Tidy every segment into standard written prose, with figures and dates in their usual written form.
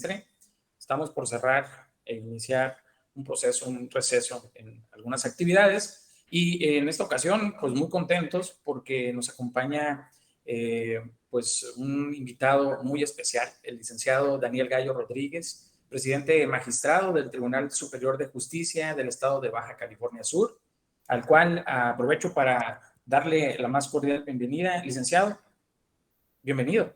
semestre. Estamos por cerrar e iniciar un proceso, un receso en algunas actividades. Y en esta ocasión, pues muy contentos porque nos acompaña pues un invitado muy especial, el licenciado Daniel Gallo Rodríguez, presidente magistrado del Tribunal Superior de Justicia del Estado de Baja California Sur, al cual aprovecho para darle la más cordial bienvenida. Licenciado, bienvenido.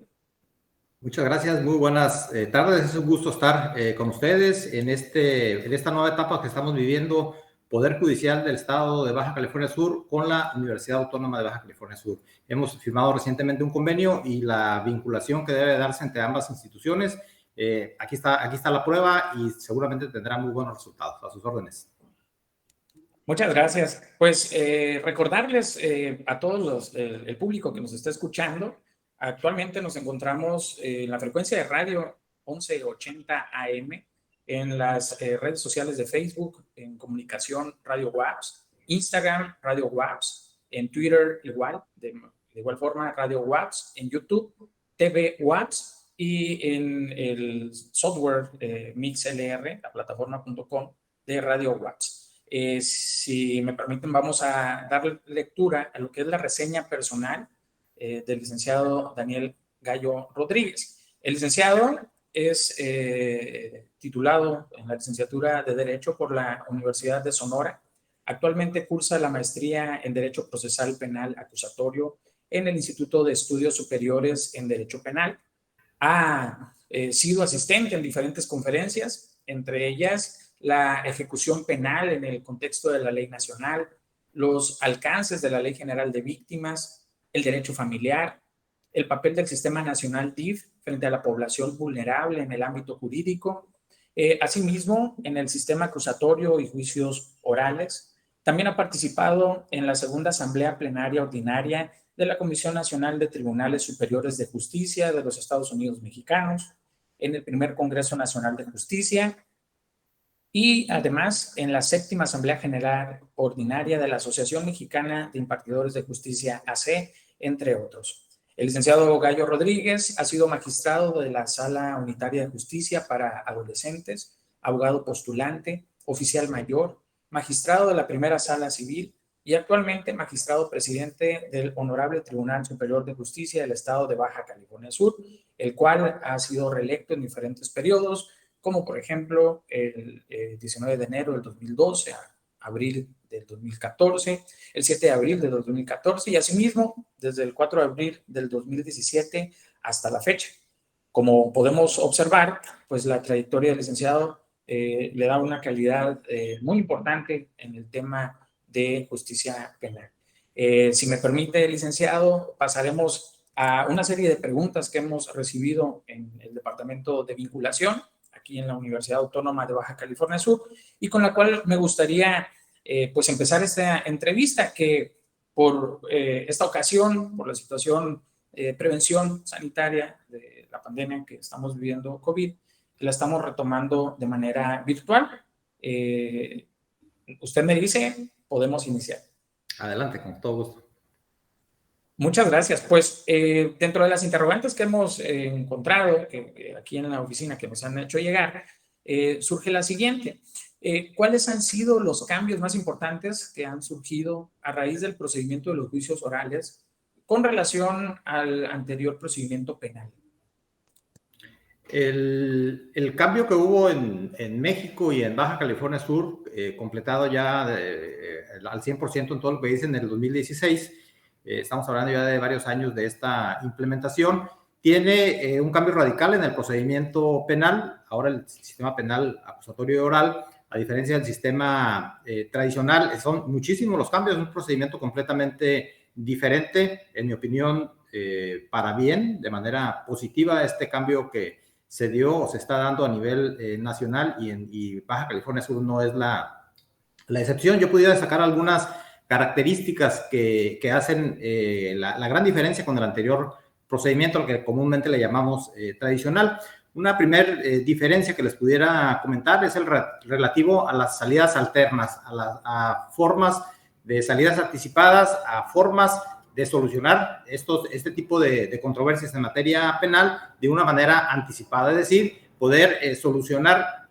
Muchas gracias, muy buenas tardes. Es un gusto estar con ustedes en esta nueva etapa que estamos viviendo, Poder Judicial del Estado de Baja California Sur con la Universidad Autónoma de Baja California Sur. Hemos firmado recientemente un convenio y la vinculación que debe darse entre ambas instituciones. Aquí está la prueba y seguramente tendrá muy buenos resultados. A sus órdenes. Muchas gracias. Pues recordarles a todos el público que nos está escuchando, actualmente nos encontramos en la frecuencia de radio 1180 AM, en las redes sociales de Facebook, en Comunicación Radio WAPS, Instagram Radio WAPS, en Twitter igual, de igual forma Radio WAPS, en YouTube TV WAPS y en el software MixLR, la plataforma.com de Radio WAPS. Si me permiten, vamos a dar lectura a lo que es la reseña personal del licenciado Daniel Gallo Rodríguez. El licenciado es titulado en la licenciatura de Derecho por la Universidad de Sonora. Actualmente cursa la maestría en Derecho Procesal Penal Acusatorio en el Instituto de Estudios Superiores en Derecho Penal. Ha sido asistente en diferentes conferencias, entre ellas la ejecución penal en el contexto de la ley nacional, los alcances de la Ley General de Víctimas, el derecho familiar, el papel del Sistema Nacional DIF frente a la población vulnerable en el ámbito jurídico, asimismo en el sistema acusatorio y juicios orales. También ha participado en la segunda Asamblea Plenaria Ordinaria de la Comisión Nacional de Tribunales Superiores de Justicia de los Estados Unidos Mexicanos, en el primer Congreso Nacional de Justicia, y además en la séptima Asamblea General Ordinaria de la Asociación Mexicana de Impartidores de Justicia AC, entre otros. El licenciado Gallo Rodríguez ha sido magistrado de la Sala Unitaria de Justicia para Adolescentes, abogado postulante, oficial mayor, magistrado de la Primera Sala Civil y actualmente magistrado presidente del Honorable Tribunal Superior de Justicia del Estado de Baja California Sur, el cual ha sido reelecto en diferentes periodos, como por ejemplo el 19 de enero del 2012 a abril del 2014, el 7 de abril del 2014 y asimismo desde el 4 de abril del 2017 hasta la fecha. Como podemos observar, pues la trayectoria del licenciado le da una calidad muy importante en el tema de justicia penal. Si me permite, licenciado, pasaremos a una serie de preguntas que hemos recibido en el Departamento de Vinculación, aquí en la Universidad Autónoma de Baja California Sur, y con la cual me gustaría pues empezar esta entrevista que por esta ocasión, por la situación de prevención sanitaria de la pandemia que estamos viviendo COVID, la estamos retomando de manera virtual. Usted me dice, podemos iniciar. Adelante, con todo gusto. Muchas gracias. Pues dentro de las interrogantes que hemos encontrado aquí en la oficina que nos han hecho llegar, surge la siguiente. ¿Cuáles han sido los cambios más importantes que han surgido a raíz del procedimiento de los juicios orales con relación al anterior procedimiento penal? El cambio que hubo en México y en Baja California Sur, completado ya al 100% en todo el país en el 2016, estamos hablando ya de varios años de esta implementación, tiene un cambio radical en el procedimiento penal. Ahora el sistema penal acusatorio y oral, a diferencia del sistema tradicional, son muchísimos los cambios, es un procedimiento completamente diferente, en mi opinión, para bien, de manera positiva, este cambio que se dio o se está dando a nivel nacional y Baja California Sur no es la excepción. Yo pudiera sacar algunas características que hacen la gran diferencia con el anterior procedimiento, al que comúnmente le llamamos tradicional. Una primera diferencia que les pudiera comentar es el relativo a las salidas alternas, a formas de salidas anticipadas, a formas de solucionar este tipo de controversias en materia penal de una manera anticipada, es decir, poder solucionar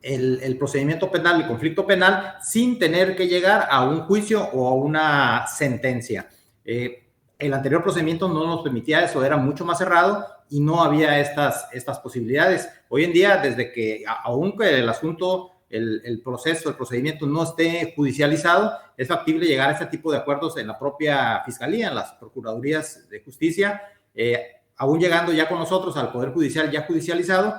el procedimiento penal, el conflicto penal, sin tener que llegar a un juicio o a una sentencia. El anterior procedimiento no nos permitía eso, era mucho más cerrado y no había estas posibilidades. Hoy en día, desde que, aunque el asunto, el proceso, el procedimiento no esté judicializado, es factible llegar a este tipo de acuerdos en la propia Fiscalía, en las Procuradurías de Justicia, aún llegando ya con nosotros al Poder Judicial ya judicializado.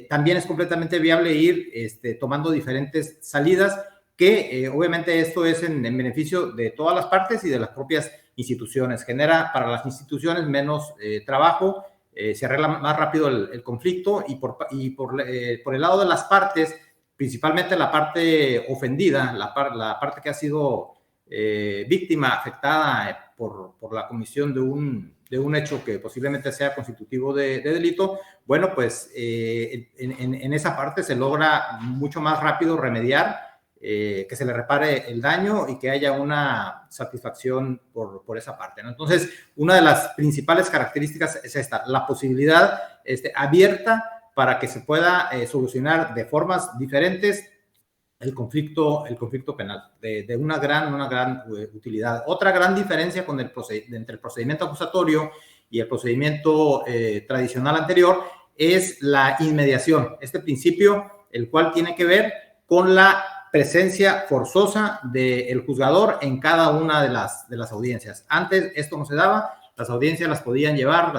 También es completamente viable ir tomando diferentes salidas, que obviamente esto es en beneficio de todas las partes y de las propias instituciones. Genera para las instituciones menos trabajo, se arregla más rápido el conflicto, y por el lado de las partes, principalmente la parte ofendida, la parte que ha sido víctima, afectada por la comisión de un hecho que posiblemente sea constitutivo de delito, bueno, pues en esa parte se logra mucho más rápido remediar, que se le repare el daño y que haya una satisfacción por esa parte, ¿no? Entonces, una de las principales características es esta, la posibilidad abierta para que se pueda solucionar de formas diferentes el conflicto penal, de una gran utilidad. Otra gran diferencia entre el procedimiento acusatorio y el procedimiento tradicional anterior es la inmediación, este principio, el cual tiene que ver con la presencia forzosa del juzgador en cada una de las audiencias. Antes esto no se daba, las audiencias las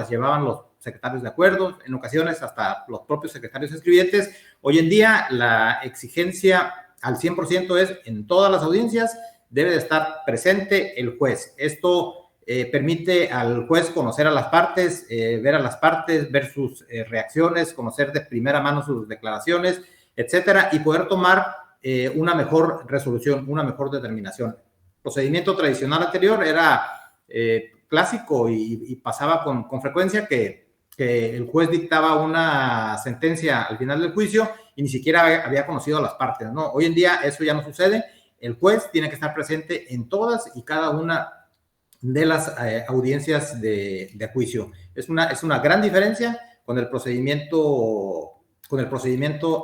llevaban los secretarios de acuerdo, en ocasiones hasta los propios secretarios escribientes. Hoy en día la exigencia al 100% es en todas las audiencias debe de estar presente el juez. Esto permite al juez conocer a las partes, ver sus reacciones, conocer de primera mano sus declaraciones, etcétera, y poder tomar una mejor resolución, una mejor determinación. El procedimiento tradicional anterior era clásico y pasaba con frecuencia que el juez dictaba una sentencia al final del juicio y ni siquiera había conocido a las partes, ¿no? Hoy en día eso ya no sucede. El juez tiene que estar presente en todas y cada una de las audiencias de juicio. Es una gran diferencia con el procedimiento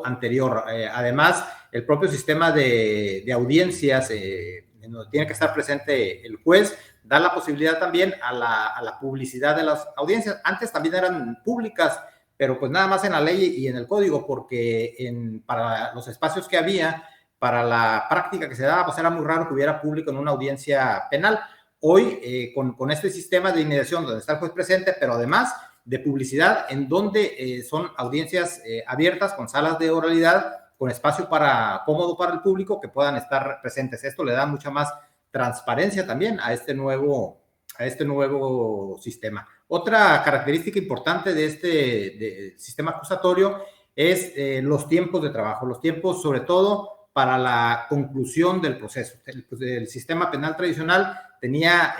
anterior. Además, el propio sistema de audiencias, en donde tiene que estar presente el juez, da la posibilidad también a la publicidad de las audiencias. Antes también eran públicas, pero pues nada más en la ley y en el código, porque para los espacios que había, para la práctica que se daba, pues era muy raro que hubiera público en una audiencia penal. Hoy, con este sistema de inmediación donde está el juez presente, pero además de publicidad, en donde son audiencias abiertas, con salas de oralidad, con espacio cómodo para el público que puedan estar presentes. Esto le da mucha más transparencia también a este nuevo sistema. Otra característica importante de este sistema acusatorio es los tiempos de trabajo, los tiempos sobre todo para la conclusión del proceso. El sistema penal tradicional tenía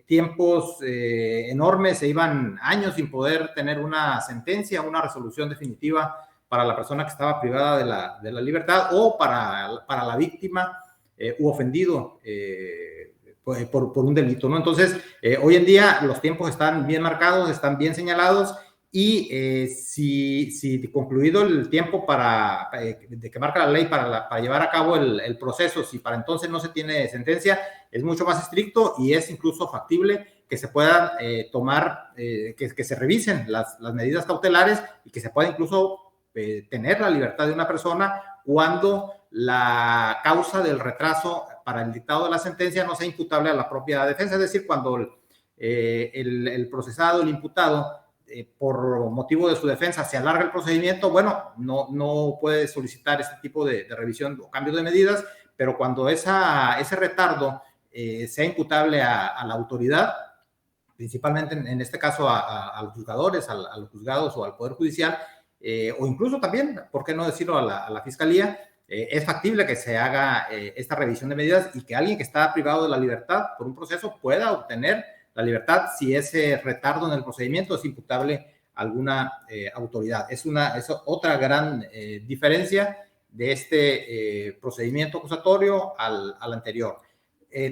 tiempos enormes, se iban años sin poder tener una sentencia, una resolución definitiva para la persona que estaba privada de la libertad o para la víctima u ofendido por un delito, ¿no? Entonces, hoy en día los tiempos están bien marcados, están bien señalados, y si concluido el tiempo de que marca la ley para llevar a cabo el proceso, si para entonces no se tiene sentencia, es mucho más estricto y es incluso factible que se puedan tomar, que se revisen las medidas cautelares y que se pueda incluso tener la libertad de una persona cuando la causa del retraso para el dictado de la sentencia no sea imputable a la propia defensa, es decir, cuando el procesado, el imputado, por motivo de su defensa se alarga el procedimiento, bueno, no puede solicitar este tipo de revisión o cambio de medidas, pero cuando ese retardo sea imputable a la autoridad, principalmente en este caso a los juzgadores, a los juzgados o al Poder Judicial, o incluso también, ¿por qué no decirlo?, a la Fiscalía, es factible que se haga esta revisión de medidas y que alguien que está privado de la libertad por un proceso pueda obtener la libertad si ese retardo en el procedimiento es imputable a alguna autoridad. Es otra gran diferencia de este procedimiento acusatorio al anterior.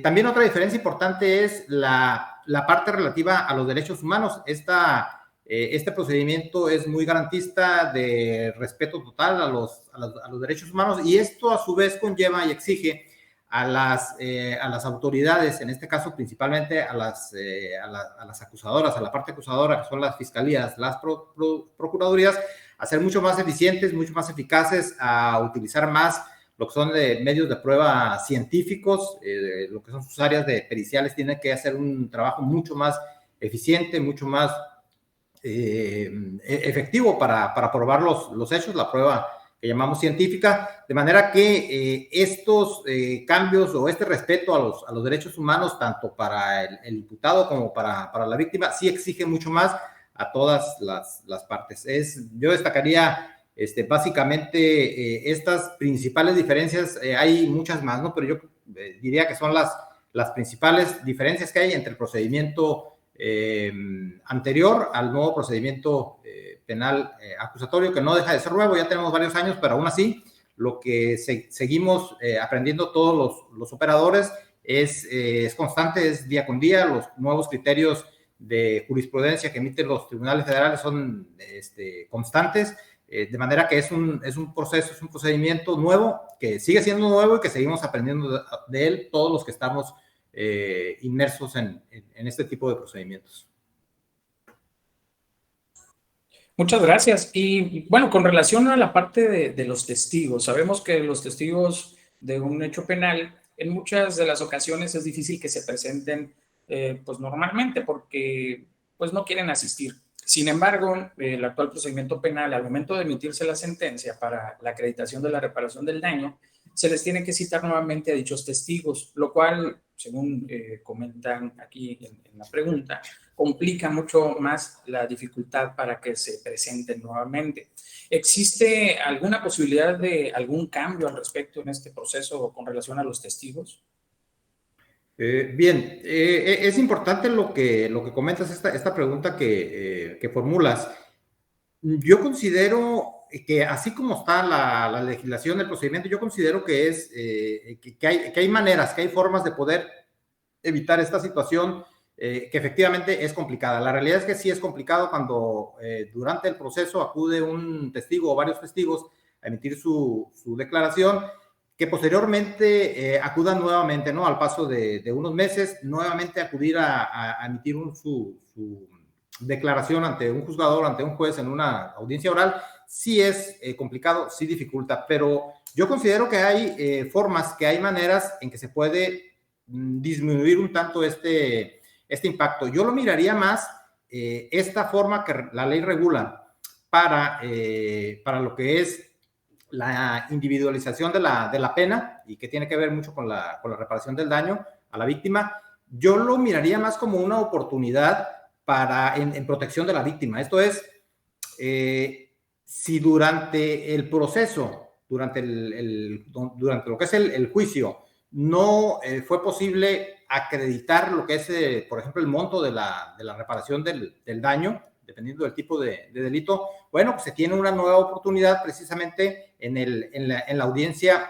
También otra diferencia importante es la parte relativa a los derechos humanos. Esta Este procedimiento es muy garantista de respeto total a los derechos humanos, y esto a su vez conlleva y exige a las autoridades, en este caso principalmente a las acusadoras, a la parte acusadora, que son las fiscalías, las procuradurías, a ser mucho más eficientes, mucho más eficaces, a utilizar más lo que son medios de prueba científicos, lo que son sus áreas de periciales, tienen que hacer un trabajo mucho más eficiente, mucho más efectivo para probar los hechos, la prueba que llamamos científica, de manera que estos cambios o este respeto a los derechos humanos, tanto para el imputado como para la víctima, sí exige mucho más a todas las partes. Yo destacaría básicamente estas principales diferencias. Hay muchas más, ¿no? Pero yo diría que son las principales diferencias que hay entre el procedimiento anterior al nuevo procedimiento penal acusatorio, que no deja de ser nuevo, ya tenemos varios años, pero aún así lo que seguimos aprendiendo todos los operadores es constante, es día con día. Los nuevos criterios de jurisprudencia que emiten los tribunales federales son constantes, de manera que es un proceso, es un procedimiento nuevo, que sigue siendo nuevo y que seguimos aprendiendo de él todos los que estamos inmersos en este tipo de procedimientos. Muchas gracias. Y bueno, con relación a la parte de los testigos, sabemos que los testigos de un hecho penal en muchas de las ocasiones es difícil que se presenten pues normalmente, porque pues no quieren asistir. Sin embargo, el actual procedimiento penal, al momento de emitirse la sentencia para la acreditación de la reparación del daño, se les tiene que citar nuevamente a dichos testigos, lo cual, según comentan aquí en la pregunta, complica mucho más la dificultad para que se presenten nuevamente. ¿Existe alguna posibilidad de algún cambio al respecto en este proceso con relación a los testigos? Bien, es importante lo que comentas, esta pregunta que formulas. Yo considero que así como está la legislación del procedimiento, yo considero que hay maneras, que hay formas de poder evitar esta situación que efectivamente es complicada. La realidad es que sí es complicado cuando durante el proceso acude un testigo o varios testigos a emitir su declaración, que posteriormente acudan nuevamente, ¿no? Al paso de unos meses, nuevamente acudir a emitir su declaración ante un juzgador, ante un juez en una audiencia oral, sí es complicado, sí dificulta, pero yo considero que hay formas, que hay maneras en que se puede disminuir un tanto este impacto. Yo lo miraría más esta forma que la ley regula para lo que es la individualización de la pena, y que tiene que ver mucho con la reparación del daño a la víctima. Yo lo miraría más como una oportunidad en protección de la víctima. Esto es, si durante el proceso, durante lo que es el juicio, no fue posible acreditar lo que es, por ejemplo, el monto de la reparación del daño, dependiendo del tipo de delito, bueno, pues se tiene una nueva oportunidad precisamente en la audiencia,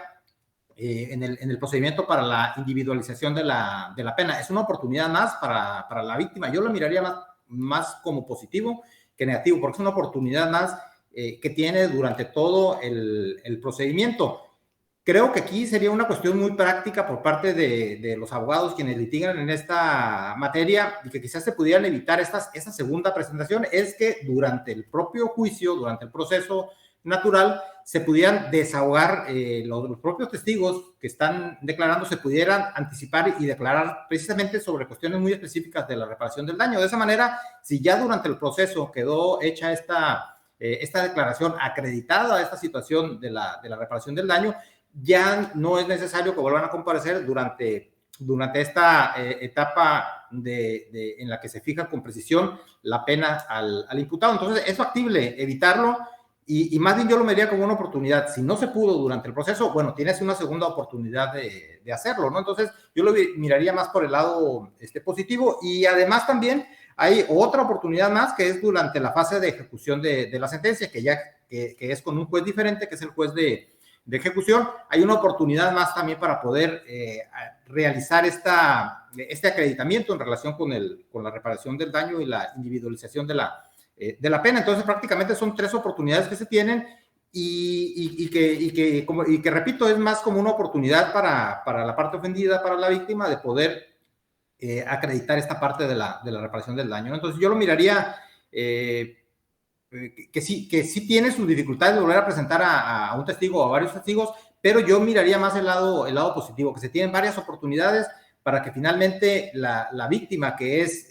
en el procedimiento para la individualización de la pena. Es una oportunidad más para la víctima. Yo lo miraría más como positivo que negativo, porque es una oportunidad más que tiene durante todo el procedimiento. Creo que aquí sería una cuestión muy práctica por parte de los abogados quienes litigan en esta materia, y que quizás se pudieran evitar esta segunda presentación, es que durante el propio juicio, durante el proceso natural, se pudieran desahogar los propios testigos que están declarando, se pudieran anticipar y declarar precisamente sobre cuestiones muy específicas de la reparación del daño. De esa manera, si ya durante el proceso quedó hecha esta declaración acreditada a esta situación de la reparación del daño, ya no es necesario que vuelvan a comparecer durante esta etapa en la que se fija con precisión la pena al imputado. Entonces, es factible evitarlo, y más bien yo lo miraría como una oportunidad. Si no se pudo durante el proceso, bueno, tienes una segunda oportunidad de hacerlo, ¿no? Entonces, yo lo miraría más por el lado positivo, y además también hay otra oportunidad más, que es durante la fase de ejecución de la sentencia, que es con un juez diferente, que es el juez de ejecución. Hay una oportunidad más también para poder realizar este acreditamiento en relación con la reparación del daño y la individualización de de la pena. Entonces, prácticamente son 3 oportunidades que se tienen y que, repito, es más como una oportunidad para la parte ofendida, para la víctima, de poder acreditar esta parte de la reparación del daño, ¿no? Entonces, yo lo miraría que sí tiene sus dificultades de volver a presentar a un testigo o a varios testigos, pero yo miraría más el lado positivo, que se tienen varias oportunidades para que finalmente la víctima, que es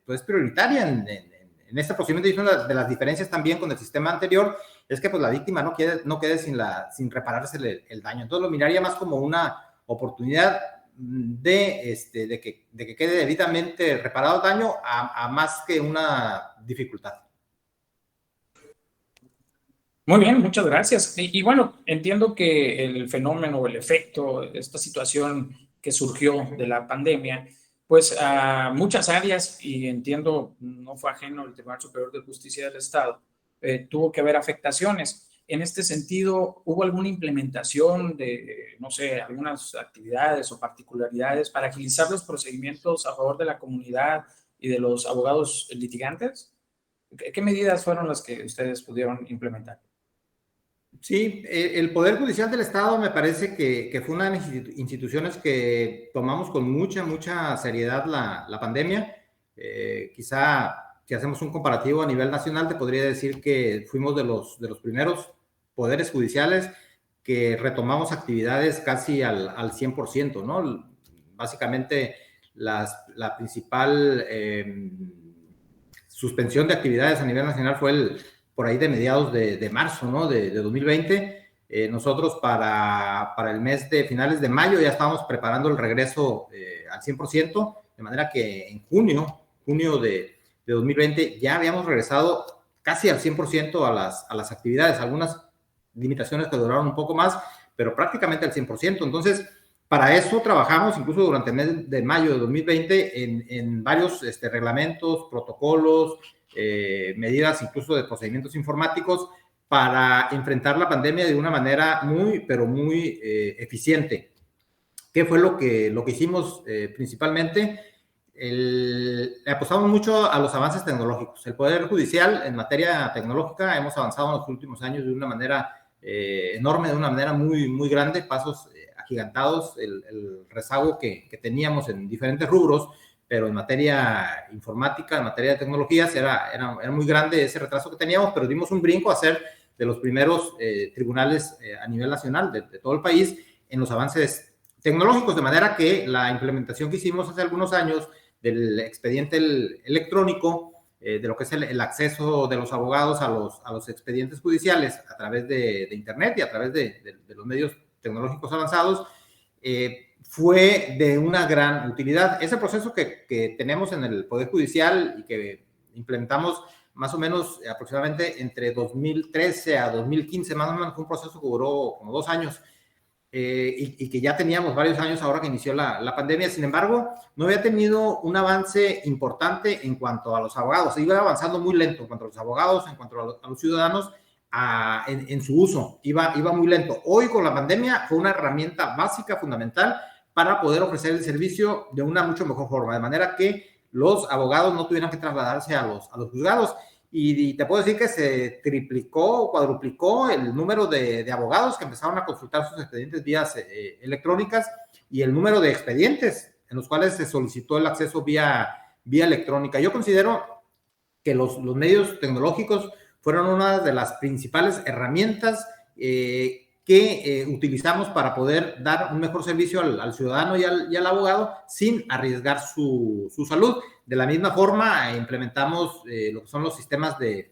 pues prioritaria en este procedimiento, y una de las diferencias también con el sistema anterior es que pues la víctima no quede sin repararse el daño. Entonces lo miraría más como una oportunidad de que quede debidamente reparado el daño a más que una dificultad. Muy bien, muchas gracias. Y bueno, entiendo que el fenómeno, el efecto, esta situación que surgió de la pandemia, pues a muchas áreas, y entiendo, no fue ajeno al Tribunal Superior de Justicia del Estado, tuvo que haber afectaciones. En este sentido, ¿hubo alguna implementación de, no sé, algunas actividades o particularidades para agilizar los procedimientos a favor de la comunidad y de los abogados litigantes? ¿Qué medidas fueron las que ustedes pudieron implementar? Sí, el Poder Judicial del Estado me parece que fue una de las instituciones que tomamos con mucha seriedad la pandemia. Quizá, si hacemos un comparativo a nivel nacional, te podría decir que fuimos de los primeros poderes judiciales que retomamos actividades casi al 100%, ¿no? Básicamente, la principal suspensión de actividades a nivel nacional fue por ahí de mediados de marzo, ¿no? de 2020. Nosotros para el mes de finales de mayo ya estábamos preparando el regreso al 100%, de manera que en junio de 2020 ya habíamos regresado casi al 100% a las actividades, algunas limitaciones que duraron un poco más, pero prácticamente al 100%. Entonces, para eso trabajamos incluso durante el mes de mayo de 2020 en varios reglamentos, protocolos, medidas incluso de procedimientos informáticos para enfrentar la pandemia de una manera muy eficiente. ¿Qué fue lo que hicimos principalmente? Apostamos mucho a los avances tecnológicos. El Poder Judicial en materia tecnológica hemos avanzado en los últimos años de una manera enorme, de una manera muy grande, pasos agigantados. El rezago que teníamos en diferentes rubros, pero en materia informática, en materia de tecnologías, era muy grande ese retraso que teníamos, pero dimos un brinco a ser de los primeros tribunales a nivel nacional de todo el país en los avances tecnológicos, de manera que la implementación que hicimos hace algunos años del expediente electrónico, de lo que es el acceso de los abogados a los expedientes judiciales a través de Internet y a través de los medios tecnológicos avanzados, fue de una gran utilidad. Ese proceso que tenemos en el Poder Judicial y que implementamos más o menos aproximadamente entre 2013 a 2015, más o menos, fue un proceso que duró como 2 años y que ya teníamos varios años ahora que inició la pandemia. Sin embargo, no había tenido un avance importante en cuanto a los abogados. Iba avanzando muy lento en cuanto a los abogados, en cuanto a los ciudadanos, en su uso. Iba muy lento. Hoy, con la pandemia, fue una herramienta básica, fundamental, para poder ofrecer el servicio de una mucho mejor forma, de manera que los abogados no tuvieran que trasladarse a los juzgados. Y te puedo decir que se triplicó o cuadruplicó el número de abogados que empezaron a consultar sus expedientes vías electrónicas y el número de expedientes en los cuales se solicitó el acceso vía electrónica. Yo considero que los medios tecnológicos fueron una de las principales herramientas que utilizamos para poder dar un mejor servicio al ciudadano y al abogado sin arriesgar su salud. De la misma forma, implementamos lo que son los sistemas de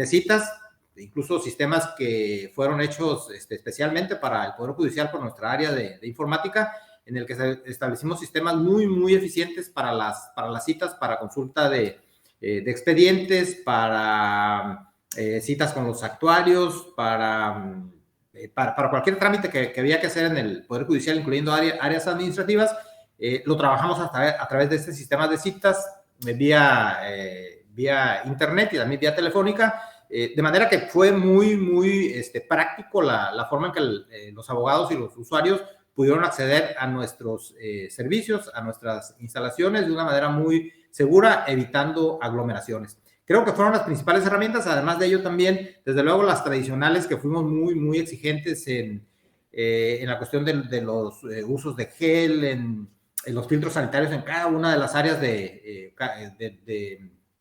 citas, incluso sistemas que fueron hechos especialmente para el Poder Judicial por nuestra área de informática, en el que establecimos sistemas muy eficientes para las citas, para consulta de expedientes, para citas con los actuarios, para cualquier trámite que había que hacer en el Poder Judicial, incluyendo áreas administrativas. Lo trabajamos a través de este sistema de citas vía internet y también vía telefónica, de manera que fue muy práctico la forma en que los abogados y los usuarios pudieron acceder a nuestros servicios, a nuestras instalaciones de una manera muy segura, evitando aglomeraciones. Creo que fueron las principales herramientas. Además de ello también, desde luego, las tradicionales, que fuimos muy, muy exigentes en la cuestión de los usos de gel, en los filtros sanitarios en cada una de las áreas de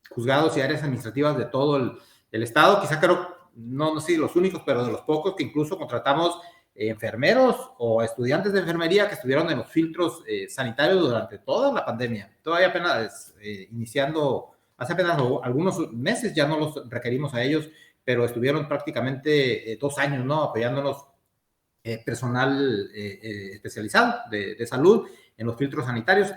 juzgados y áreas administrativas de todo el estado. Quizá creo, no sé si los únicos, pero de los pocos que incluso contratamos enfermeros o estudiantes de enfermería que estuvieron en los filtros sanitarios durante toda la pandemia. Todavía apenas iniciando, hace apenas algunos meses ya no los requerimos a ellos, pero estuvieron prácticamente 2 años, ¿no? Apoyándonos personal especializado de salud en los filtros sanitarios.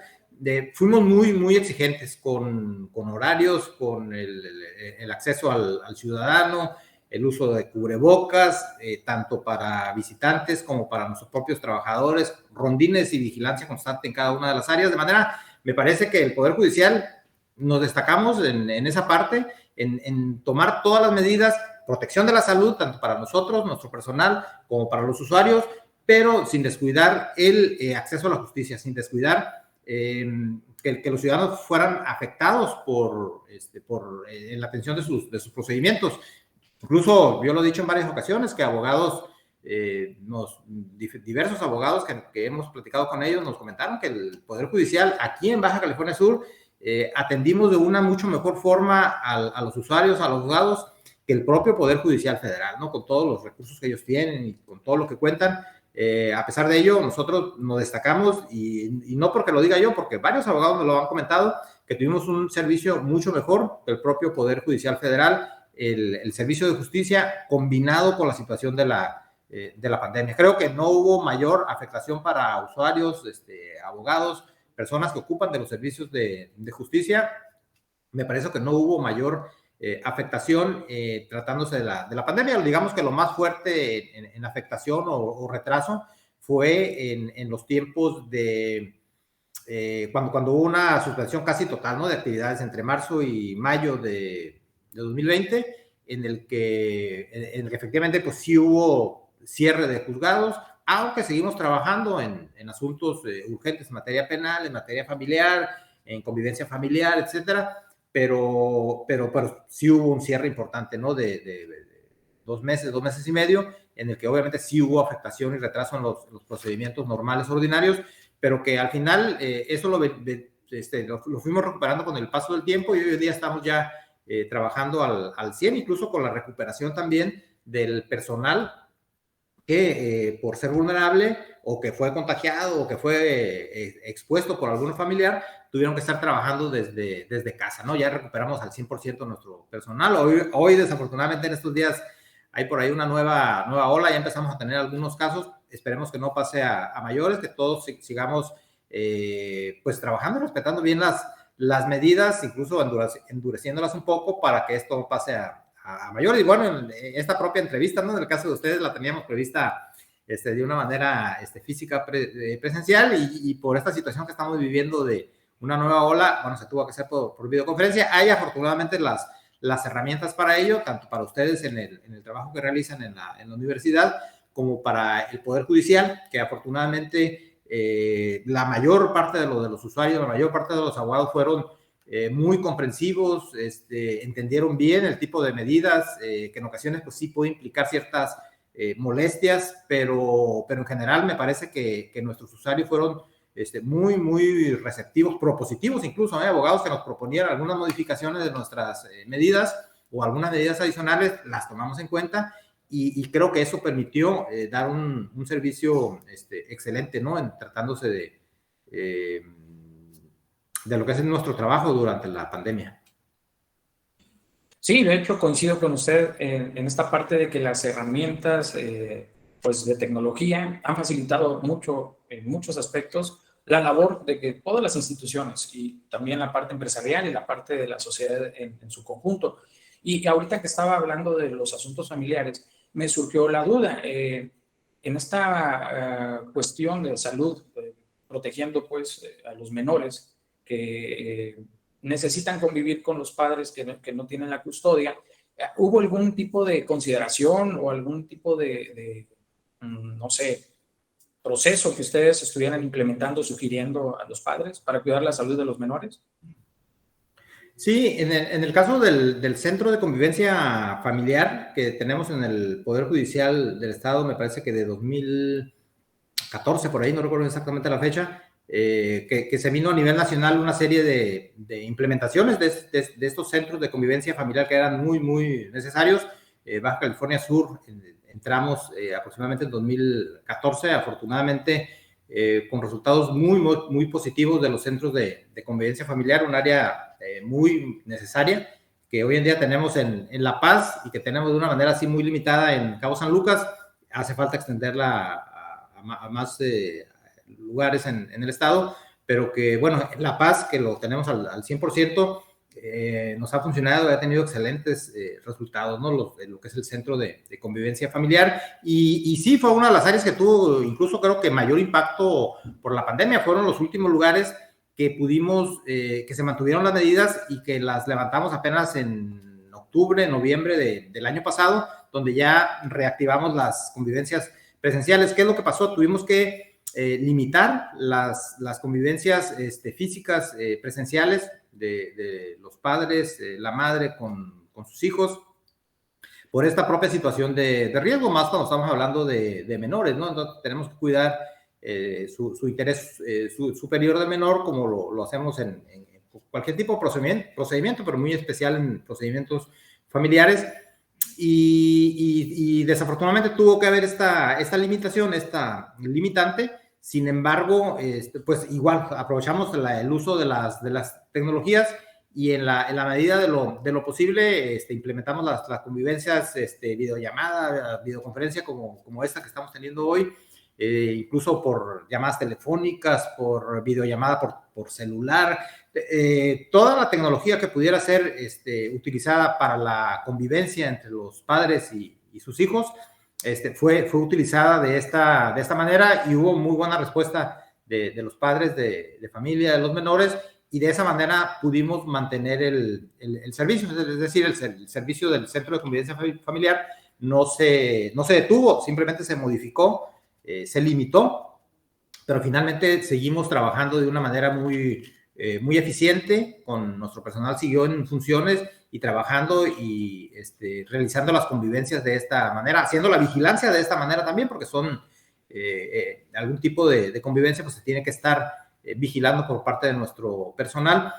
Fuimos muy, muy exigentes con horarios, con el acceso al ciudadano, el uso de cubrebocas, tanto para visitantes como para nuestros propios trabajadores, rondines y vigilancia constante en cada una de las áreas. De manera, me parece que el Poder Judicial nos destacamos en esa parte, en tomar todas las medidas, protección de la salud, tanto para nosotros, nuestro personal, como para los usuarios, pero sin descuidar el acceso a la justicia, sin descuidar que los ciudadanos fueran afectados en la atención de sus procedimientos. Incluso yo lo he dicho en varias ocasiones que abogados, diversos abogados que hemos platicado con ellos nos comentaron que el Poder Judicial aquí en Baja California Sur atendimos de una mucho mejor forma a los usuarios, a los juzgados, que el propio Poder Judicial Federal, ¿no? Con todos los recursos que ellos tienen y con todo lo que cuentan. A pesar de ello, nosotros nos destacamos y no porque lo diga yo, porque varios abogados nos lo han comentado, que tuvimos un servicio mucho mejor que el propio Poder Judicial Federal, el servicio de justicia combinado con la situación de la pandemia. Creo que no hubo mayor afectación para usuarios, abogados, personas que ocupan de los servicios de justicia. Me parece que no hubo mayor afectación tratándose de la pandemia. Digamos que lo más fuerte en afectación o retraso fue en los tiempos de cuando hubo una suspensión casi total, ¿no?, de actividades entre marzo y mayo de 2020, en el que efectivamente pues sí hubo cierre de juzgados, aunque seguimos trabajando en asuntos urgentes en materia penal, en materia familiar, en convivencia familiar, etcétera. Pero sí hubo un cierre importante, ¿no? De 2 meses y medio, en el que obviamente sí hubo afectación y retraso en los procedimientos normales, ordinarios, pero que al final eso lo fuimos recuperando con el paso del tiempo y hoy en día estamos ya trabajando al 100, incluso con la recuperación también del personal que por ser vulnerable o que fue contagiado o que fue expuesto por algún familiar, tuvieron que estar trabajando desde casa, ¿no? Ya recuperamos al 100% nuestro personal. Hoy, desafortunadamente, en estos días hay por ahí una nueva ola, ya empezamos a tener algunos casos, esperemos que no pase a mayores, que todos sigamos pues trabajando, respetando bien las medidas, incluso endureciéndolas un poco para que esto pase a mayores. Y bueno, esta propia entrevista, ¿no?, en el caso de ustedes la teníamos prevista de una manera física presencial y por esta situación que estamos viviendo de una nueva ola, bueno, se tuvo que hacer por videoconferencia. Hay afortunadamente las herramientas para ello, tanto para ustedes en el trabajo que realizan en la universidad, como para el Poder Judicial, que afortunadamente la mayor parte de los usuarios, la mayor parte de los abogados fueron muy comprensivos, entendieron bien el tipo de medidas, que en ocasiones pues sí puede implicar ciertas molestias, pero en general me parece que nuestros usuarios fueron muy, muy receptivos, propositivos incluso, abogados que nos proponían algunas modificaciones de nuestras medidas o algunas medidas adicionales, las tomamos en cuenta y creo que eso permitió dar un servicio excelente, ¿no?, en tratándose de lo que es nuestro trabajo durante la pandemia. Sí, de hecho coincido con usted en esta parte de que las herramientas pues de tecnología han facilitado mucho en muchos aspectos la labor de que todas las instituciones y también la parte empresarial y la parte de la sociedad en su conjunto. Y ahorita que estaba hablando de los asuntos familiares, me surgió la duda en esta cuestión de salud, protegiendo pues a los menores que necesitan convivir con los padres que no tienen la custodia. ¿Hubo algún tipo de consideración o algún tipo no sé, proceso que ustedes estuvieran implementando, sugiriendo a los padres para cuidar la salud de los menores? Sí, en el caso del Centro de Convivencia Familiar que tenemos en el Poder Judicial del Estado, me parece que de 2014, por ahí, no recuerdo exactamente la fecha, que se vino a nivel nacional una serie de implementaciones de estos centros de convivencia familiar que eran muy, muy necesarios. Baja California Sur, entramos aproximadamente en 2014, afortunadamente, con resultados muy, muy, muy positivos de los centros de convivencia familiar, un área muy necesaria que hoy en día tenemos en La Paz y que tenemos de una manera así muy limitada en Cabo San Lucas. Hace falta extenderla a más lugares en el estado, pero que, bueno, La Paz, que lo tenemos al 100%, nos ha funcionado, ha tenido excelentes resultados, ¿no? Lo que es el centro de convivencia familiar. Y sí, fue una de las áreas que tuvo, incluso creo que mayor impacto por la pandemia. Fueron los últimos lugares que pudimos, que se mantuvieron las medidas y que las levantamos apenas en octubre, noviembre del año pasado, donde ya reactivamos las convivencias presenciales. ¿Qué es lo que pasó? Tuvimos que limitar las convivencias físicas presenciales de los padres, la madre con sus hijos, por esta propia situación de riesgo, más cuando estamos hablando de menores, ¿no? Entonces tenemos que cuidar su interés superior del menor, como lo hacemos en cualquier tipo de procedimiento, pero muy especial en procedimientos familiares. Y desafortunadamente tuvo que haber esta limitación, esta limitante. Sin embargo, pues igual aprovechamos el uso de las tecnologías y en la medida de lo posible implementamos las convivencias, videollamada, videoconferencia como esta que estamos teniendo hoy, incluso por llamadas telefónicas, por videollamada por celular, toda la tecnología que pudiera ser utilizada para la convivencia entre los padres y sus hijos, fue utilizada de esta manera y hubo muy buena respuesta de los padres de familia, de los menores, y de esa manera pudimos mantener el servicio, es decir, el servicio del Centro de Convivencia Familiar no se detuvo, simplemente se modificó, se limitó, pero finalmente seguimos trabajando de una manera muy eficiente, con nuestro personal siguió en funciones y trabajando y realizando las convivencias de esta manera, haciendo la vigilancia de esta manera también, porque son algún tipo de convivencia, pues se tiene que estar vigilando por parte de nuestro personal.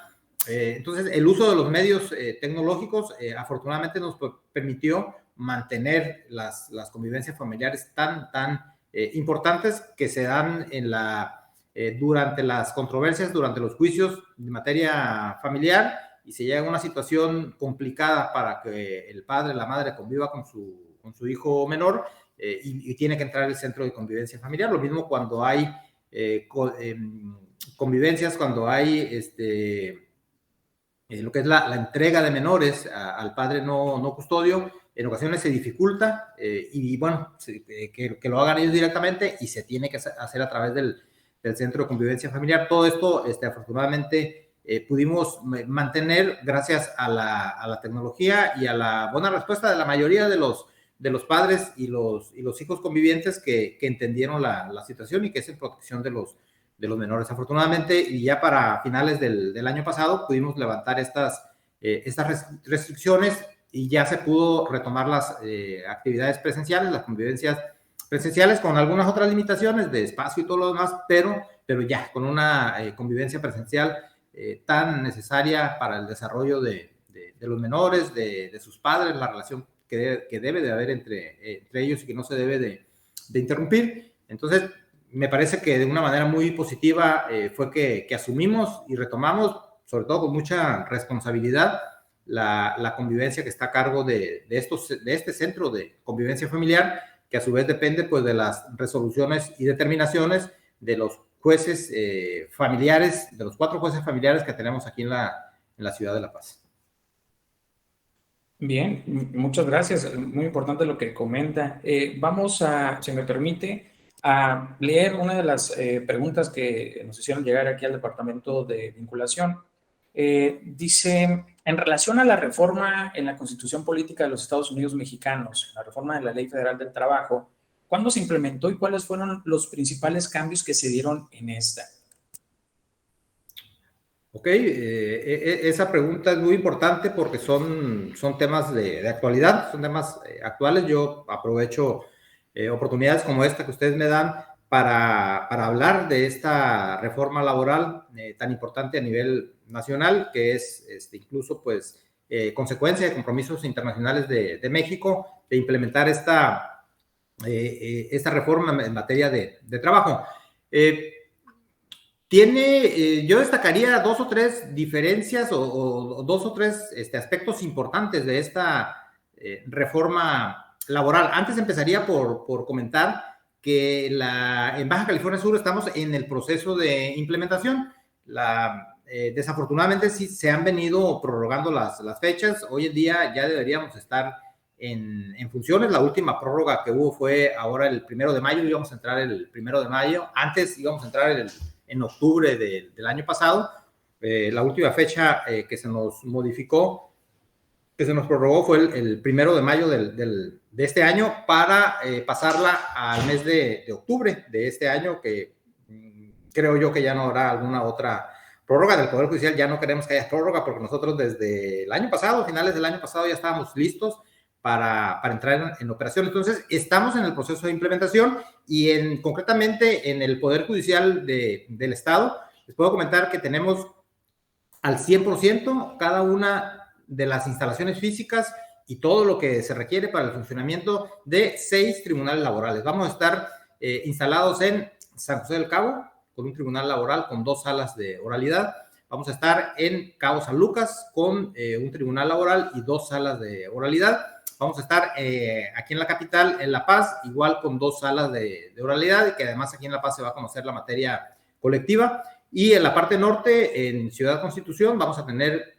Entonces, el uso de los medios tecnológicos afortunadamente nos permitió mantener las convivencias familiares tan importantes que se dan durante las controversias, durante los juicios de materia familiar, y se llega a una situación complicada para que el padre, la madre conviva con su hijo menor, y tiene que entrar el Centro de Convivencia Familiar. Lo mismo cuando hay convivencias, cuando hay lo que es la entrega de menores al padre no custodio. En ocasiones se dificulta y bueno, que lo hagan ellos directamente, y se tiene que hacer a través del Centro de Convivencia Familiar. Todo esto afortunadamente pudimos mantener gracias a la tecnología y a la buena respuesta de la mayoría de los padres y los hijos convivientes que entendieron la situación y que es en protección de los menores. Afortunadamente, y ya para finales del año pasado, pudimos levantar estas restricciones y ya se pudo retomar las actividades presenciales, las convivencias presenciales, con algunas otras limitaciones de espacio y todo lo demás, pero ya con una convivencia presencial tan necesaria para el desarrollo de los menores, de sus padres, la relación que debe de haber entre ellos y que no se debe de interrumpir. Entonces, me parece que de una manera muy positiva fue que asumimos y retomamos, sobre todo con mucha responsabilidad, la convivencia que está a cargo de este Centro de Convivencia Familiar, que a su vez depende pues de las resoluciones y determinaciones de los jueces familiares, de los 4 jueces familiares que tenemos aquí en la ciudad de La Paz. Bien, muchas gracias. Muy importante lo que comenta. Vamos a, si me permite, a leer una de las preguntas que nos hicieron llegar aquí al Departamento de Vinculación. Dice, en relación a la reforma en la Constitución Política de los Estados Unidos Mexicanos, la reforma de la Ley Federal del Trabajo, ¿cuándo se implementó y cuáles fueron los principales cambios que se dieron en esta? Ok, esa pregunta es muy importante porque son temas de actualidad, son temas actuales. Yo aprovecho oportunidades como esta que ustedes me dan para hablar de esta reforma laboral tan importante a nivel nacional, que es incluso pues consecuencia de compromisos internacionales de México de implementar esta reforma en materia de trabajo. Yo destacaría dos o tres diferencias o dos o tres aspectos importantes de esta reforma laboral. Antes empezaría por comentar que en Baja California Sur estamos en el proceso de implementación. Desafortunadamente sí se han venido prorrogando las fechas. Hoy en día ya deberíamos estar en funciones. La última prórroga que hubo fue ahora el 1 de mayo, íbamos a entrar el 1 de mayo. Antes íbamos a entrar en octubre del año pasado. La última fecha que se nos modificó, que se nos prorrogó, fue el 1 de mayo de este año para pasarla al mes de octubre de este año, que creo yo que ya no habrá alguna otra prórroga del Poder Judicial. Ya no queremos que haya prórroga porque nosotros desde el año pasado, finales del año pasado, ya estábamos listos para entrar en operación. Entonces, estamos en el proceso de implementación y concretamente en el Poder Judicial del Estado, les puedo comentar que tenemos al 100% cada una de las instalaciones físicas y todo lo que se requiere para el funcionamiento de 6 tribunales laborales. Vamos a estar instalados en San José del Cabo, con un tribunal laboral con 2 salas de oralidad. Vamos a estar en Cabo San Lucas con un tribunal laboral y 2 salas de oralidad. Vamos a estar aquí en la capital, en La Paz, igual con 2 salas de oralidad, y que además aquí en La Paz se va a conocer la materia colectiva. Y en la parte norte, en Ciudad Constitución, vamos a tener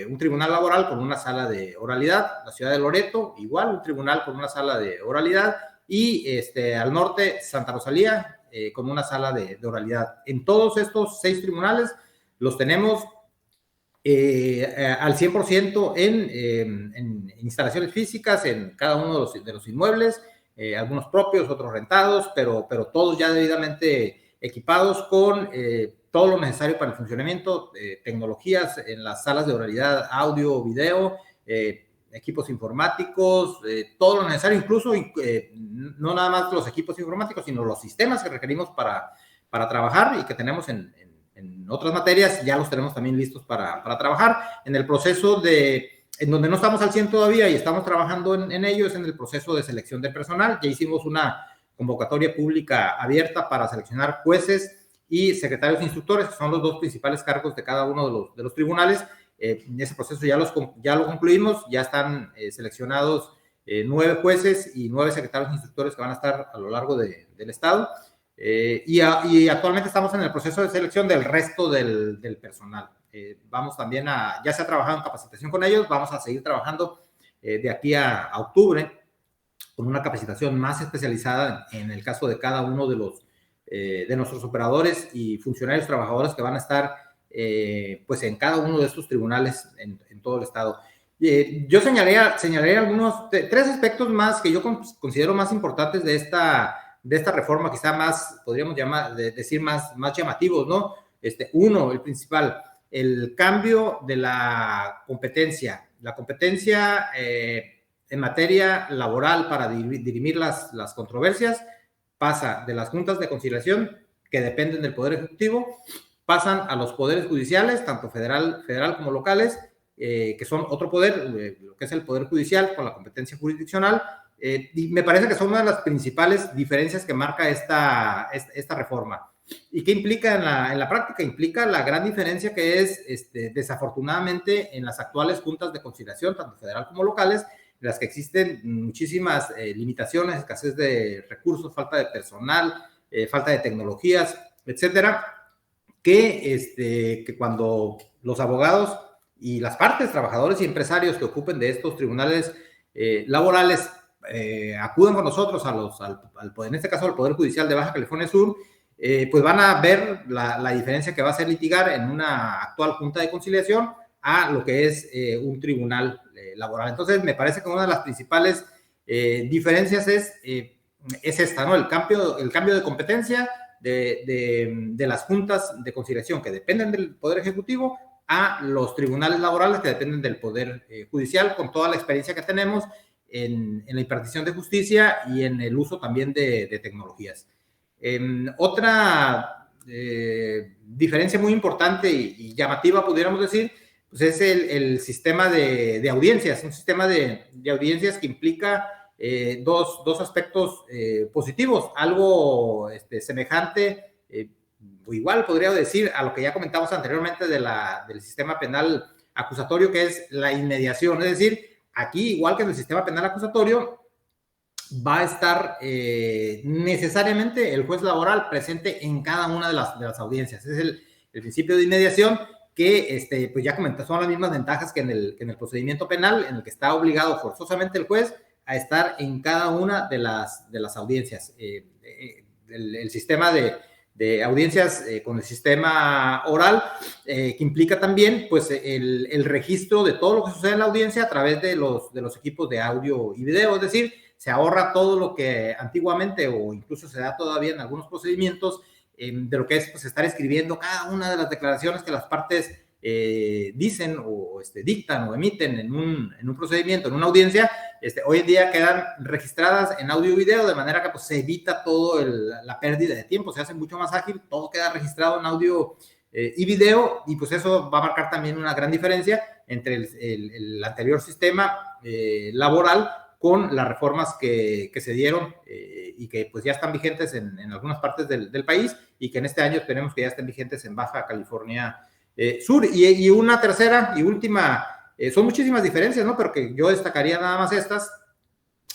un tribunal laboral con una sala de oralidad. La ciudad de Loreto, igual, un tribunal con una sala de oralidad. Y al norte, Santa Rosalía, con una sala de oralidad. En todos estos 6 tribunales los tenemos al 100% en instalaciones físicas, en cada uno de los inmuebles, algunos propios, otros rentados, pero todos ya debidamente equipados con todo lo necesario para el funcionamiento, tecnologías en las salas de oralidad, audio, video, equipos informáticos, todo lo necesario, incluso no nada más los equipos informáticos, sino los sistemas que requerimos para trabajar y que tenemos en otras materias, ya los tenemos también listos para trabajar. En el proceso en donde no estamos al 100 todavía y estamos trabajando en ello, es en el proceso de selección de personal. Ya hicimos una convocatoria pública abierta para seleccionar jueces y secretarios instructores, que son los 2 principales cargos de cada uno de los tribunales. Ese proceso ya lo concluimos, ya están seleccionados 9 jueces y 9 secretarios instructores que van a estar a lo largo del estado. Y actualmente estamos en el proceso de selección del resto del personal. Vamos también ya se ha trabajado en capacitación con ellos, vamos a seguir trabajando de aquí a octubre con una capacitación más especializada en el caso de cada uno de nuestros operadores y funcionarios trabajadores que van a estar pues en cada uno de estos tribunales en todo el estado. Yo señalaría algunos 3 aspectos más que yo considero más importantes de esta reforma, quizá más, podríamos decir más llamativos, ¿no? Uno, el principal, el cambio de la competencia. La competencia en materia laboral para dirimir las controversias pasa de las juntas de conciliación, que dependen del Poder Ejecutivo, pasan a los poderes judiciales, tanto federal como locales, que son otro poder, lo que es el Poder Judicial con la competencia jurisdiccional. Y me parece que son una de las principales diferencias que marca esta reforma. ¿Y qué implica en la práctica? Implica la gran diferencia que es, desafortunadamente, en las actuales juntas de conciliación, tanto federal como locales, en las que existen muchísimas limitaciones, escasez de recursos, falta de personal, falta de tecnologías, etcétera, que cuando los abogados y las partes, trabajadores y empresarios que ocupen de estos tribunales laborales acudan con nosotros en este caso al Poder Judicial de Baja California Sur, pues van a ver la diferencia que va a ser litigar en una actual junta de conciliación a lo que es un tribunal laboral. Entonces, me parece que una de las principales diferencias es esta, ¿no? El cambio de competencia de las juntas de conciliación que dependen del Poder Ejecutivo a los tribunales laborales que dependen del Poder Judicial, con toda la experiencia que tenemos en la impartición de justicia y en el uso también de tecnologías. Otra diferencia muy importante y llamativa, pudiéramos decir, pues es el sistema de audiencias, un sistema de audiencias que implica dos aspectos positivos, algo semejante, o igual podría decir a lo que ya comentamos anteriormente del sistema penal acusatorio, que es la inmediación. Es decir, aquí, igual que en el sistema penal acusatorio, va a estar necesariamente el juez laboral presente en cada una de las audiencias. Es el principio de inmediación que, pues ya comenté, son las mismas ventajas que en el procedimiento penal, en el que está obligado forzosamente el juez a estar en cada una de las audiencias. El sistema de audiencias con el sistema oral, que implica también pues el registro de todo lo que sucede en la audiencia a través de los equipos de audio y video. Es decir, se ahorra todo lo que antiguamente o incluso se da todavía en algunos procedimientos, de lo que es pues estar escribiendo cada una de las declaraciones que las partes dicen o dictan o emiten en un procedimiento, en una audiencia. Hoy en día quedan registradas en audio y video, de manera que pues, se evita todo la pérdida de tiempo, se hace mucho más ágil, todo queda registrado en audio y video, y pues eso va a marcar también una gran diferencia entre el anterior sistema laboral con las reformas que se dieron y que pues ya están vigentes en algunas partes del país, y que en este año esperemos que ya estén vigentes en Baja California Sur. Y una tercera y última, son muchísimas diferencias, ¿no? Pero que yo destacaría nada más estas,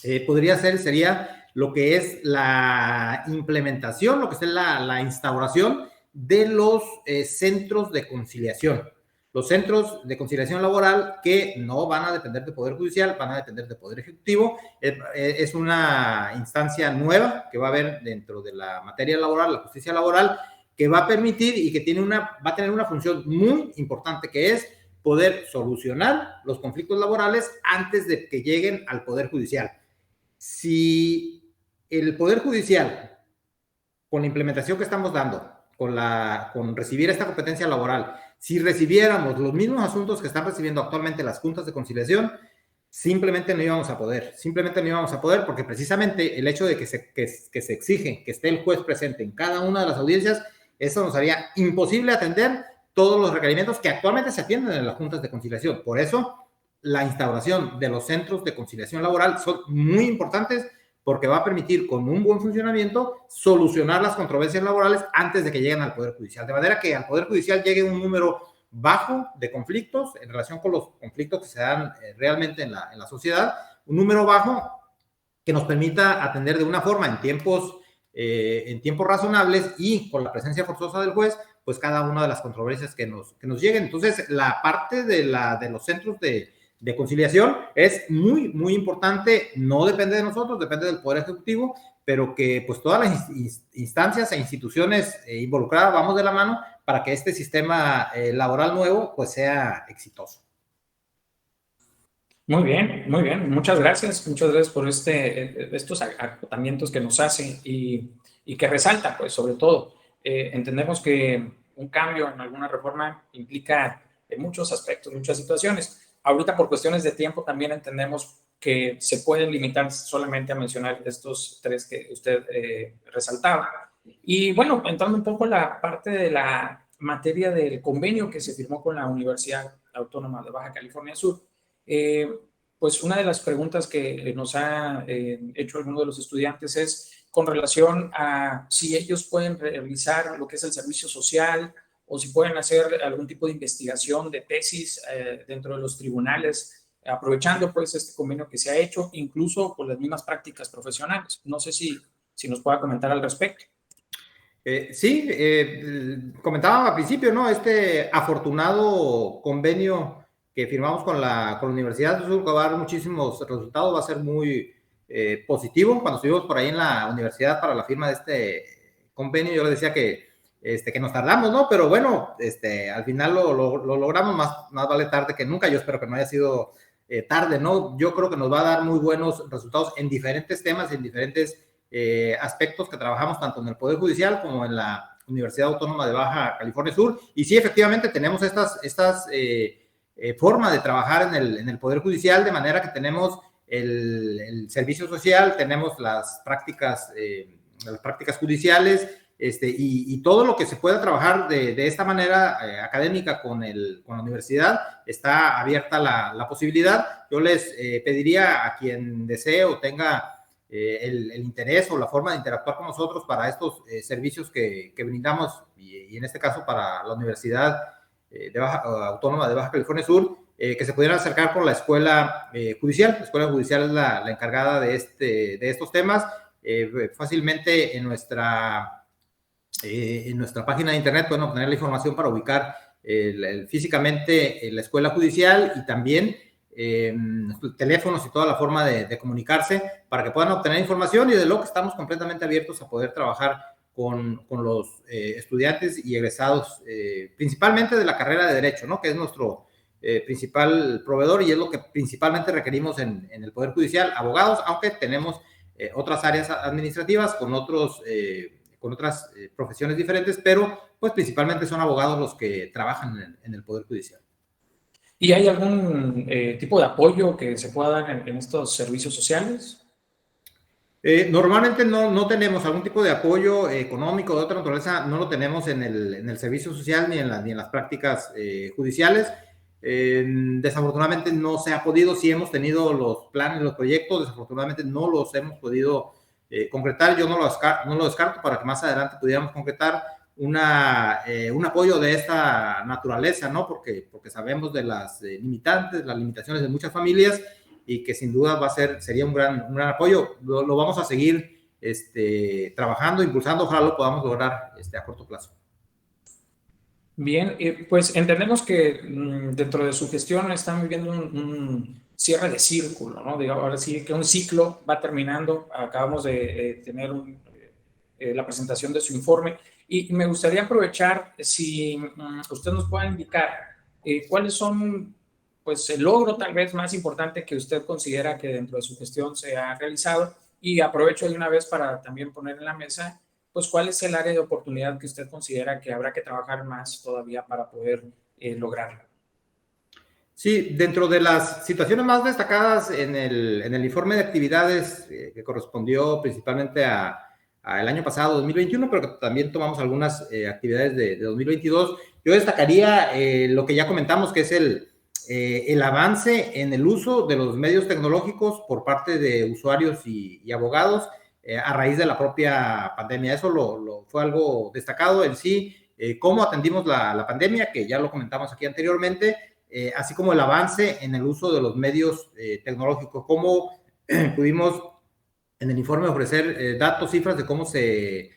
sería lo que es la implementación, lo que es la instauración de los centros de conciliación. Los centros de conciliación laboral que no van a depender del Poder Judicial, van a depender del Poder Ejecutivo. Es una instancia nueva que va a haber dentro de la materia laboral, la justicia laboral, que va a permitir y que va a tener una función muy importante, que es poder solucionar los conflictos laborales antes de que lleguen al Poder Judicial. Si el Poder Judicial, con la implementación que estamos dando, con recibir esta competencia laboral, si recibiéramos los mismos asuntos que están recibiendo actualmente las juntas de conciliación, simplemente no íbamos a poder, porque precisamente el hecho de que se exige que esté el juez presente en cada una de las audiencias, eso nos haría imposible atender todos los requerimientos que actualmente se atienden en las juntas de conciliación. Por eso, la instauración de los centros de conciliación laboral son muy importantes, porque va a permitir, con un buen funcionamiento, solucionar las controversias laborales antes de que lleguen al Poder Judicial. De manera que al Poder Judicial llegue un número bajo de conflictos en relación con los conflictos que se dan realmente en la sociedad, un número bajo que nos permita atender de una forma en tiempos razonables y con la presencia forzosa del juez, pues cada una de las controversias que nos lleguen. Entonces, la parte de los centros de conciliación es muy, muy importante. No depende de nosotros, depende del Poder Ejecutivo, pero que pues todas las instancias e instituciones involucradas vamos de la mano para que este sistema laboral nuevo pues sea exitoso. Muy bien, muy bien. Muchas gracias por estos acotamientos que nos hace y que resalta, pues sobre todo. Entendemos que un cambio en alguna reforma implica muchos aspectos, muchas situaciones. Ahorita por cuestiones de tiempo también entendemos que se pueden limitar solamente a mencionar estos tres que usted resaltaba. Y bueno, entrando un poco en la parte de la materia del convenio que se firmó con la Universidad Autónoma de Baja California Sur, pues una de las preguntas que nos ha hecho alguno de los estudiantes es con relación a si ellos pueden realizar lo que es el servicio social, o si pueden hacer algún tipo de investigación de tesis dentro de los tribunales, aprovechando pues este convenio que se ha hecho, incluso por las mismas prácticas profesionales. No sé si nos pueda comentar al respecto. Sí, comentaba al principio, ¿no? Este afortunado convenio que firmamos con la Universidad de Sur, que va a dar muchísimos resultados, va a ser muy positivo. Cuando estuvimos por ahí en la universidad para la firma de este convenio, yo les decía que nos tardamos, ¿no? Pero bueno, al final lo logramos, más vale tarde que nunca. Yo espero que no haya sido tarde, ¿no? Yo creo que nos va a dar muy buenos resultados en diferentes temas, en diferentes aspectos que trabajamos tanto en el Poder Judicial como en la Universidad Autónoma de Baja California Sur. Y sí, efectivamente, tenemos estas formas de trabajar en el Poder Judicial, de manera que tenemos el servicio social, tenemos las prácticas judiciales, y todo lo que se pueda trabajar de esta manera académica con la universidad, está abierta la posibilidad. Yo les pediría a quien desee o tenga el interés o la forma de interactuar con nosotros para estos servicios que brindamos, y en este caso para la Universidad Autónoma de Baja California Sur, que se pudieran acercar con la Escuela Judicial. La Escuela Judicial es la encargada de estos temas. Fácilmente en nuestra página de internet pueden obtener la información para ubicar físicamente la Escuela Judicial, y también teléfonos y toda la forma de comunicarse para que puedan obtener información, y de lo que estamos completamente abiertos a poder trabajar con los estudiantes y egresados, principalmente de la carrera de Derecho, ¿no? Que es nuestro principal proveedor, y es lo que principalmente requerimos en el Poder Judicial, abogados, aunque tenemos otras áreas administrativas con otras profesiones diferentes, pero pues principalmente son abogados los que trabajan en el Poder Judicial. ¿Y hay algún tipo de apoyo que se pueda dar en estos servicios sociales? Normalmente no tenemos algún tipo de apoyo económico de otra naturaleza, no lo tenemos en el servicio social ni en las prácticas judiciales. Desafortunadamente no se ha podido. Sí hemos tenido los planes, los proyectos, desafortunadamente no los hemos podido concretar. Yo no lo descarto para que más adelante pudiéramos concretar un apoyo de esta naturaleza, ¿no? Porque sabemos de las limitantes, las limitaciones de muchas familias, y que sin duda sería un gran apoyo. Lo vamos a seguir trabajando, impulsando. Ojalá lo podamos lograr a corto plazo. Bien, pues entendemos que dentro de su gestión están viviendo un cierre de círculo, ¿no? Digamos, ahora sí que un ciclo va terminando. Acabamos de tener la presentación de su informe, y me gustaría aprovechar si usted nos pueda indicar cuáles son, pues, el logro tal vez más importante que usted considera que dentro de su gestión se ha realizado, y aprovecho de una vez para también poner en la mesa, pues, cuál es el área de oportunidad que usted considera que habrá que trabajar más todavía para poder lograrlo. Sí, dentro de las situaciones más destacadas en el informe de actividades que correspondió principalmente al año pasado, 2021, pero que también tomamos algunas actividades de 2022, yo destacaría lo que ya comentamos, que es el avance en el uso de los medios tecnológicos por parte de usuarios y abogados a raíz de la propia pandemia. Eso fue algo destacado en sí, cómo atendimos la pandemia, que ya lo comentamos aquí anteriormente, así como el avance en el uso de los medios tecnológicos, cómo pudimos en el informe ofrecer datos, cifras de cómo se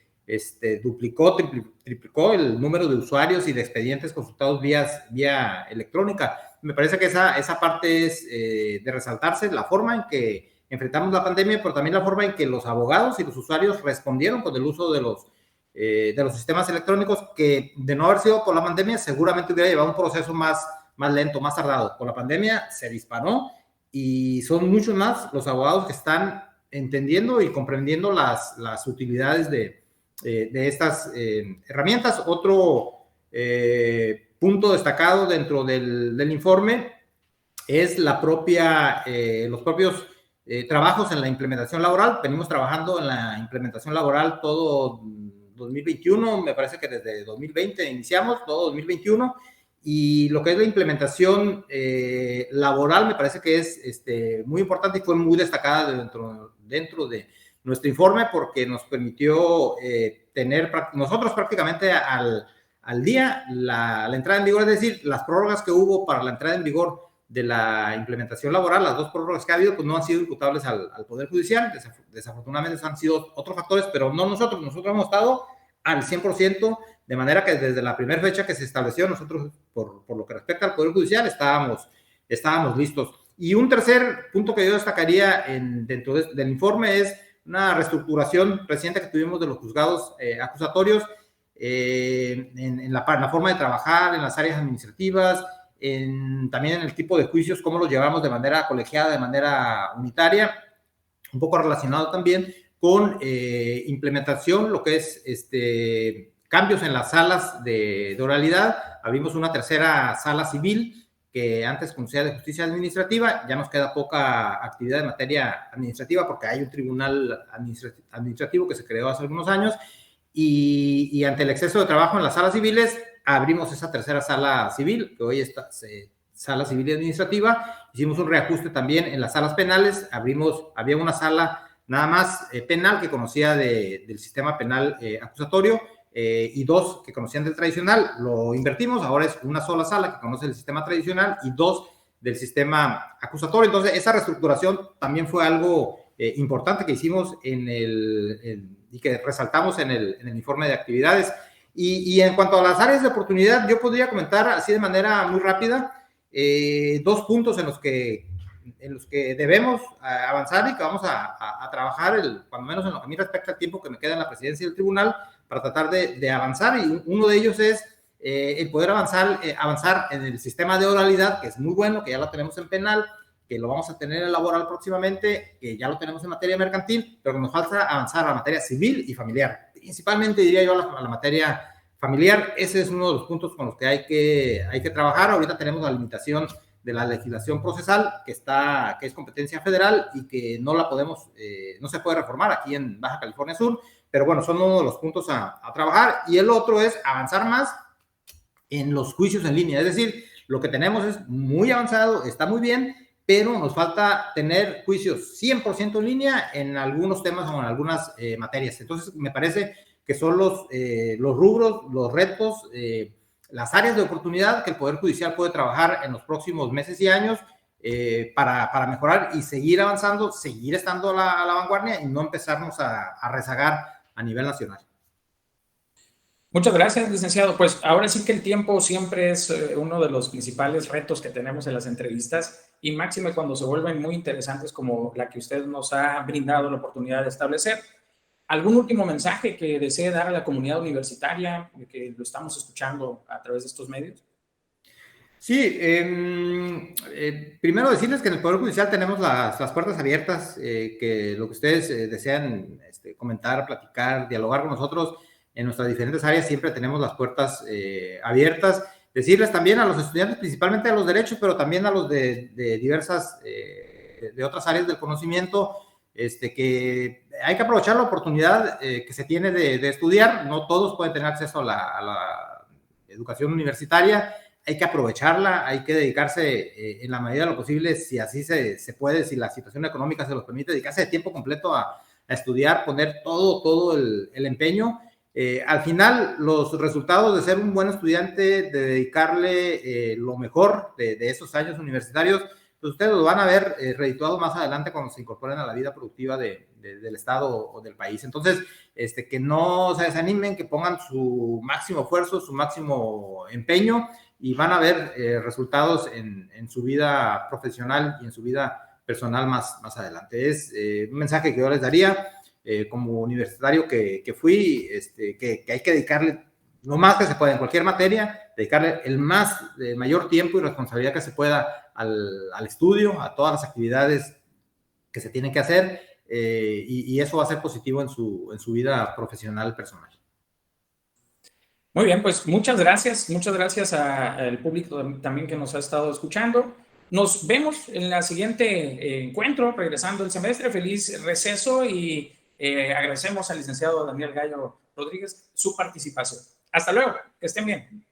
duplicó, triplicó el número de usuarios y de expedientes consultados vía electrónica. Me parece que esa parte es de resaltarse, la forma en que enfrentamos la pandemia, pero también la forma en que los abogados y los usuarios respondieron con el uso de los sistemas electrónicos, que de no haber sido por la pandemia seguramente hubiera llevado un proceso más lento, más tardado. Con la pandemia se disparó, y son muchos más los abogados que están entendiendo y comprendiendo las utilidades de estas herramientas. Otro punto destacado dentro del informe es los propios trabajos en la implementación laboral. Venimos trabajando en la implementación laboral todo 2021, me parece que desde 2020 iniciamos, todo 2021, y lo que es la implementación laboral me parece que es muy importante, y fue muy destacada dentro de nuestro informe, porque nos permitió tener nosotros prácticamente al día la entrada en vigor, es decir, las prórrogas que hubo para la entrada en vigor de la implementación laboral, las 2 prórrogas que ha habido, pues no han sido imputables al Poder Judicial. Desafortunadamente han sido otros factores, pero no nosotros hemos estado al 100%, de manera que desde la primera fecha que se estableció, nosotros, por lo que respecta al Poder Judicial, estábamos listos. Y un tercer punto que yo destacaría dentro del informe es una reestructuración reciente que tuvimos de los juzgados acusatorios, en la forma de trabajar, en las áreas administrativas, también en el tipo de juicios, cómo los llevamos de manera colegiada, de manera unitaria, un poco relacionado también con implementación, lo que es cambios en las salas de oralidad. Abrimos una tercera sala civil que antes conocía de justicia administrativa. Ya nos queda poca actividad en materia administrativa porque hay un tribunal administrativo que se creó hace algunos años, y ante el exceso de trabajo en las salas civiles abrimos esa tercera sala civil, que hoy está sala civil y administrativa. Hicimos un reajuste también en las salas penales. Había una sala nada más penal que conocía del sistema penal acusatorio, y 2 que conocían del tradicional. Lo invertimos, ahora es una sola sala que conoce el sistema tradicional y 2 del sistema acusatorio. Entonces, esa reestructuración también fue algo importante que hicimos y que resaltamos en el informe de actividades. Y en cuanto a las áreas de oportunidad, yo podría comentar así de manera muy rápida 2 puntos en los que debemos avanzar y que vamos a trabajar, cuando menos en lo que a mí respecta al tiempo que me queda en la presidencia del tribunal, para tratar de avanzar. Y uno de ellos es el poder avanzar en el sistema de oralidad, que es muy bueno, que ya lo tenemos en penal, que lo vamos a tener en laboral próximamente, que ya lo tenemos en materia mercantil, pero que nos falta avanzar a la materia civil y familiar. Principalmente diría yo a la materia familiar. Ese es uno de los puntos con los que hay que trabajar. Ahorita tenemos la limitación de la legislación procesal que es competencia federal y que no se puede reformar aquí en Baja California Sur, pero bueno, son uno de los puntos a trabajar. Y el otro es avanzar más en los juicios en línea. Es decir, lo que tenemos es muy avanzado, está muy bien, pero nos falta tener juicios 100% en línea en algunos temas o en algunas materias. Entonces, me parece que son los rubros, los retos, las áreas de oportunidad que el Poder Judicial puede trabajar en los próximos meses y años para mejorar y seguir avanzando, seguir estando a la vanguardia y no empezarnos a rezagar a nivel nacional. Muchas gracias, licenciado. Pues ahora sí que el tiempo siempre es uno de los principales retos que tenemos en las entrevistas, y máxime cuando se vuelven muy interesantes como la que usted nos ha brindado la oportunidad de establecer. ¿Algún último mensaje que desee dar a la comunidad universitaria que lo estamos escuchando a través de estos medios? Sí, primero decirles que en el Poder Judicial tenemos las puertas abiertas, que lo que ustedes desean comentar, platicar, dialogar con nosotros en nuestras diferentes áreas, siempre tenemos las puertas abiertas. Decirles también a los estudiantes, principalmente a los derechos, pero también a los de diversas, de otras áreas del conocimiento, que hay que aprovechar la oportunidad que se tiene de estudiar. No todos pueden tener acceso a la educación universitaria. Hay que aprovecharla, hay que dedicarse en la medida de lo posible, si así se puede, si la situación económica se los permite, dedicarse de tiempo completo a estudiar, poner todo el empeño. Al final, los resultados de ser un buen estudiante, de dedicarle lo mejor de esos años universitarios, pues ustedes lo van a ver redituado más adelante cuando se incorporen a la vida productiva del Estado o del país. Entonces, que no se desanimen, que pongan su máximo esfuerzo, su máximo empeño, y van a ver resultados en su vida profesional y en su vida personal más adelante. Es un mensaje que yo les daría como universitario que fui, que hay que dedicarle lo más que se pueda en cualquier materia, dedicarle el mayor tiempo y responsabilidad que se pueda al estudio, a todas las actividades que se tienen que hacer, y eso va a ser positivo en su vida profesional personal. Muy bien, pues muchas gracias al público también que nos ha estado escuchando. Nos vemos en la siguiente encuentro, regresando el semestre. Feliz receso, y agradecemos al licenciado Daniel Gallo Rodríguez su participación. Hasta luego, que estén bien.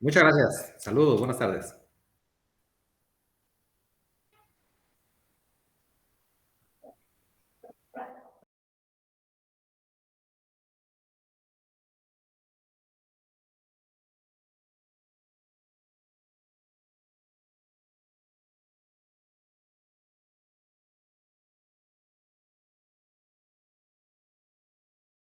Muchas gracias, saludos, buenas tardes.